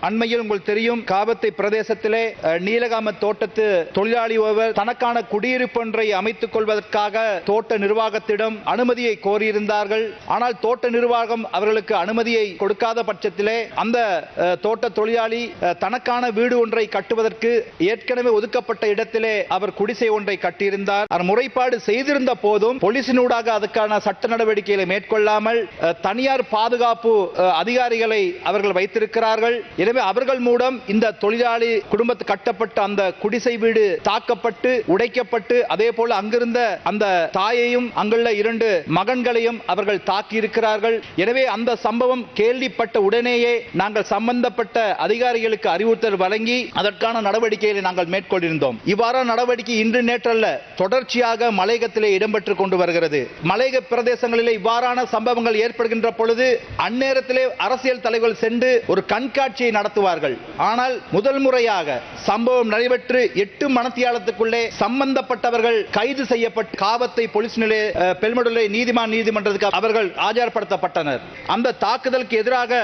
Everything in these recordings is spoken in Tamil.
அண்மையில் உங்களுக்கு தெரியும், காபத்தை பிரதேசத்திலே நீலகாம தோட்டத்து தொழிலாளி ஒருவர் தனக்கான குடியிருப்பு ஒன்றை அமைத்துக் கொள்வதற்காக தோட்ட நிர்வாகத்திடம் அனுமதியை கோரியிருந்தார்கள். ஆனால் தோட்ட நிர்வாகம் அவர்களுக்கு அனுமதியை கொடுக்காத பட்சத்திலே அந்த தோட்ட தொழிலாளி தனக்கான வீடு ஒன்றை கட்டுவதற்கு ஏற்கனவே ஒதுக்கப்பட்ட இடத்திலே அவர் குடிசை ஒன்றை கட்டியிருந்தார். அவர் முறைப்பாடு செய்திருந்த போதும் போலீசினூடாக அதுக்கான சட்ட நடவடிக்கைகளை மேற்கொள்ளாமல் தனியார் பாதுகாப்பு அதிகாரிகளை அவர்கள் வைத்திருக்கிறார்கள். எனவே அவர்கள் மூலம் இந்த தொழிலாளி குடும்பத்து கட்டப்பட்ட அந்த குடிசை வீடு தாக்கப்பட்டு உடைக்கப்பட்டு அதே போல அங்கிருந்த அந்த தாயையும் அங்குள்ள 2 மகன்களையும் அவர்கள் தாக்கி இருக்கிறார்கள். எனவே அந்த சம்பவம் கேள்விப்பட்ட உடனேயே நாங்கள் சம்பந்தப்பட்ட அதிகாரிகளுக்கு அறிவுறுத்தல் வழங்கி அதற்கான நடவடிக்கைகளை நாங்கள் மேற்கொண்டிருந்தோம். இவ்வாறான நடவடிக்கை இன்று நேற்றல்ல, தொடர்ச்சியாக மலையகத்திலே இடம்பெற்றுக் கொண்டு வருகிறது. மலையக பிரதேசங்களிலே இவ்வாறான சம்பவங்கள் ஏற்படுகின்ற பொழுது அந்நேரத்திலே அரசியல் தலைவர்கள் சென்று ஒரு கண்காட்சியை நடத்துவார்கள். ஆனால் முதல் முறையாக சம்பவம் நடைபெற்று 8 மணித்தியாலத்துக்குள்ளே சம்பந்தப்பட்டவர்கள் கைது செய்யப்பட்டு காவத்தை போலீஸ் நிலைய பெல்மடுலை நீதிமன்றத்துக்கு அவர்கள் ஆஜர்படுத்தப்பட்டனர். அந்த தாக்குதலுக்கு எதிராக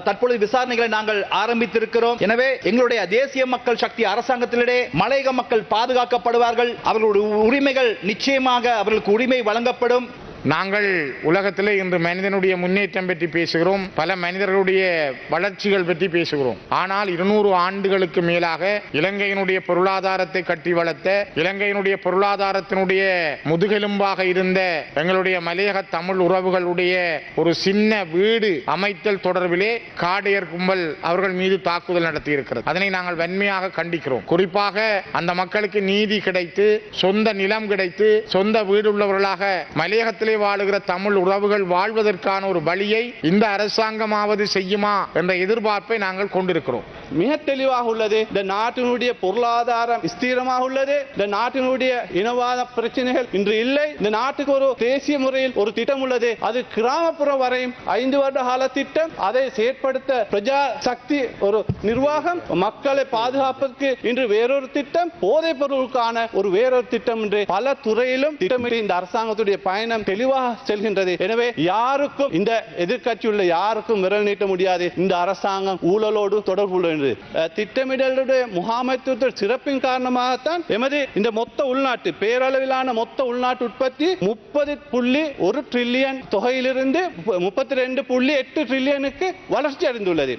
தற்பொழுது விசாரணைகளை நாங்கள் ஆரம்பித்திருக்கிறோம். எனவே எங்களுடைய தேசிய மக்கள் சக்தி அரசாங்கத்திலே மலையக மக்கள் பாதுகாக்கப்படுவார்கள். அவர்களுடைய உரிமைகள் நிச்சயமாக அவர்களுக்கு உரிமை வழங்கப்படும். நாங்கள் உலகத்திலே இன்று மனிதனுடைய முன்னேற்றம் பற்றி பேசுகிறோம், பல மனிதர்களுடைய வளர்ச்சிகள் பற்றி பேசுகிறோம். ஆனால் 200 ஆண்டுகளுக்கு மேலாக இலங்கையினுடைய பொருளாதாரத்தை கட்டி வளர்த்த, இலங்கையினுடைய பொருளாதாரத்தினுடைய முதுகெலும்பாக இருந்த எங்களுடைய மலையக தமிழ் உறவுகளுடைய ஒரு சின்ன வீடு அமைத்தல் தொடர்பிலே காடையர் கும்பல் அவர்கள் மீது தாக்குதல் நடத்தி இருக்கிறது. அதனை நாங்கள் வன்மையாக கண்டிக்கிறோம். குறிப்பாக அந்த மக்களுக்கு நீதி கிடைத்து, சொந்த நிலம் கிடைத்து, சொந்த வீடு உள்ளவர்களாக மலையகத்தில் வாழுகிற தமிழ் உறவுகள் வாழ்வதற்கான ஒரு வழியை இந்த அரசாங்கமாவது செய்யுமா என்ற எதிர்பார்ப்பை நாங்கள் கொண்டிருக்கிறோம். மிக தெளிவாக உள்ளது. இந்த நாட்டினுடைய பொருளாதாரம் ஸ்திரமாக உள்ளது. இந்த நாட்டினுடைய இனவாத பிரச்சனைகள் இன்று இல்லை. இந்த நாட்டுக்கு ஒரு தேசிய முறையில் ஒரு திட்டம் உள்ளது. அது கிராமப்புறம் வரையும் 5 வருட கால திட்டம். அதை செயற்படுத்த பிரஜா சக்தி ஒரு நிர்வாகம், மக்களை பாதுகாப்பதற்கு இன்று வேறொரு திட்டம், போதைப் பொருளுக்கான ஒரு வேறொரு திட்டம் என்று பல துறையிலும் திட்டமிட்டு இந்த அரசாங்கத்துடைய பயணம் தெளிவாக செல்கின்றது. எனவே யாருக்கும், இந்த எதிர்க்கட்சி உள்ள யாருக்கும் விரல் நீட்ட முடியாது. இந்த அரசாங்கம் ஊழலோடு தொடர்புள்ளது. திட்டமிடலுடைய முகாமைத்துவ சிறப்பின் காரணமாகத்தான் எமது இந்த மொத்த உள்நாட்டு பேரளவிலான மொத்த உள்நாட்டு உற்பத்தி 30.1 டிரில்லியன் தொகையிலிருந்து 32.8 டிரில்லியனுக்கு வளர்ச்சி அடைந்துள்ளது.